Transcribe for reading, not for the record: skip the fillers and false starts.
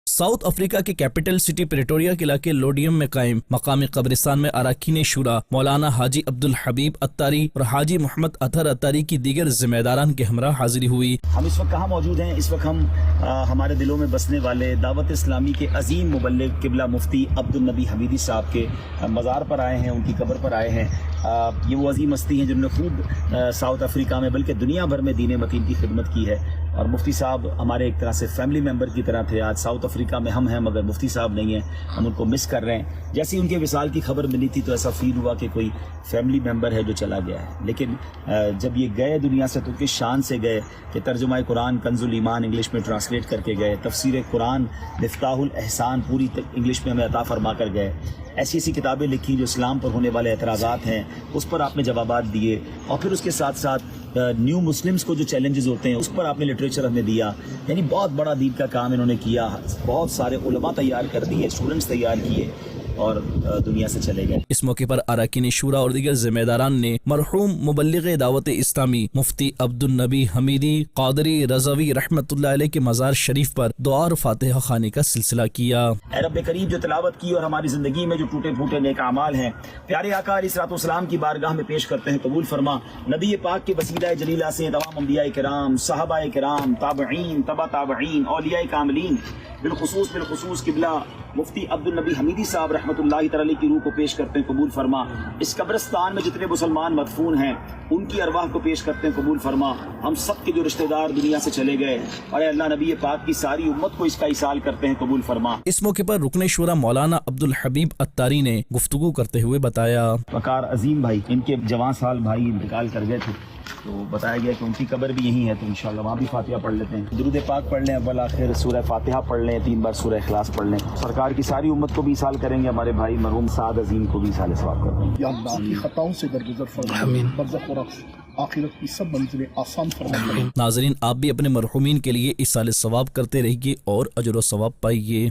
South Africa کے capital city Pretoria کے علاقے لوڈیم میں قائم مقامی قبرستان میں اراکین شورا مولانا حاجی عبدالحبیب اتاری اور حاجی محمد اطہر اتاری کی دیگر ذمہ داران کے ہمراہ حاضری ہوئی۔ ہم اس وقت کہاں موجود ہیں؟ اس وقت ہم ہمارے دلوں میں بسنے والے دعوت اسلامی کے عظیم مبلغ قبلہ مفتی عبدالنبی حمیدی صاحب کے مزار پر آئے ہیں، ان کی قبر پر آئے ہیں۔ یہ وہ عظیم ہستی ہیں جنہوں نے خوب ساؤتھ افریقہ میں بلکہ دنیا بھر میں دین متین کی خدمت کی ہے، اور مفتی صاحب ہمارے ایک طرح سے فیملی ممبر کی طرح تھے۔ آج ساؤتھ افریقہ میں ہم ہیں مگر مفتی صاحب نہیں ہیں، ہم ان کو مس کر رہے ہیں۔ جیسے ہی ان کے وصال کی خبر ملی تھی تو ایسا فیل ہوا کہ کوئی فیملی ممبر ہے جو چلا گیا ہے، لیکن جب یہ گئے دنیا سے تو کس شان سے گئے کہ ترجمہ قرآن کنز الایمان انگلش میں ٹرانسلیٹ کر کے گئے، تفسیر قرآن مفتاح الاحسان پوری انگلش میں ہمیں عطا فرما کر گئے۔ ایسی ایسی کتابیں لکھی جو اسلام پر ہونے والے اعتراضات ہیں اس پر آپ نے جوابات دیے، اور پھر اس کے ساتھ ساتھ نیو مسلمز کو جو چیلنجز ہوتے ہیں اس پر آپ نے لٹریچر ہمیں دیا۔ یعنی بہت بڑا دین کا کام انہوں نے کیا، بہت سارے علماء تیار کر دیے، اسٹوڈنٹس تیار کیے اور دنیا سے چلے گئے۔ اس موقع پر اراکین شورا اور دیگر ذمہ داران نے مرحوم مبلغ دعوت اسلامی مفتی عبدالنبی حمیدی قادری رضوی رحمۃ اللہ علیہ کے مزار شریف پر دعا اور فاتحہ خوانی کا سلسلہ کیا۔ اے رب کریم، جو تلاوت کی اور ہماری زندگی میں جو ٹوٹے پھوٹے نیک اعمال ہیں پیارے آقا علیہ الصلوۃ والسلام کی بارگاہ میں پیش کرتے ہیں، قبول فرما۔ نبی پاک کے وسیلہ جلیلہ سے تمام انبیاء کرام، صحابہ کرام، تابعین، تبع تابعین، اولیاء کاملین، بالخصوص قبلہ مفتی عبدالنبی حمیدی صاحب رحمۃ اللہ تعالی کی روح کو پیش کرتے ہیں، قبول فرما۔ اس قبرستان میں جتنے مسلمان مدفون ہیں ان کی ارواح کو پیش کرتے ہیں، قبول فرما۔ ہم سب کے جو رشتہ دار دنیا سے چلے گئے، اور اے اللہ نبی پاک کی ساری امت کو اس کا ایصال کرتے ہیں، قبول فرما۔ اس موقع پر رکن شورا مولانا عبدالحبیب اتاری نے گفتگو کرتے ہوئے بتایا، وقار عظیم بھائی، ان کے جوان سال بھائی انتقال کر گئے تھے، تو بتایا گیا کہ ان کی قبر بھی یہی ہے، تو انشاءاللہ وہاں بھی فاتحہ پڑھ لیتے ہیں، درود پاک پڑھ لیں، اول آخر سورہ فاتحہ پڑھ لیں، 3 بار سورہ اخلاص پڑھ لیں۔ سرکار کی ساری امت کو بھی ایصال کریں گے، ہمارے بھائی مرحوم سعد عظیم کو بھی ایصال ثواب کر دیں۔ یا اللہ کی خطاؤں سے درگزر فرما، برزخ اور آخرت کی سب منزلیں آسان فرما۔ ناظرین، آپ بھی اپنے مرحومین کے لیے ایصال ثواب کرتے رہیے اور اجر و ثواب پائیے۔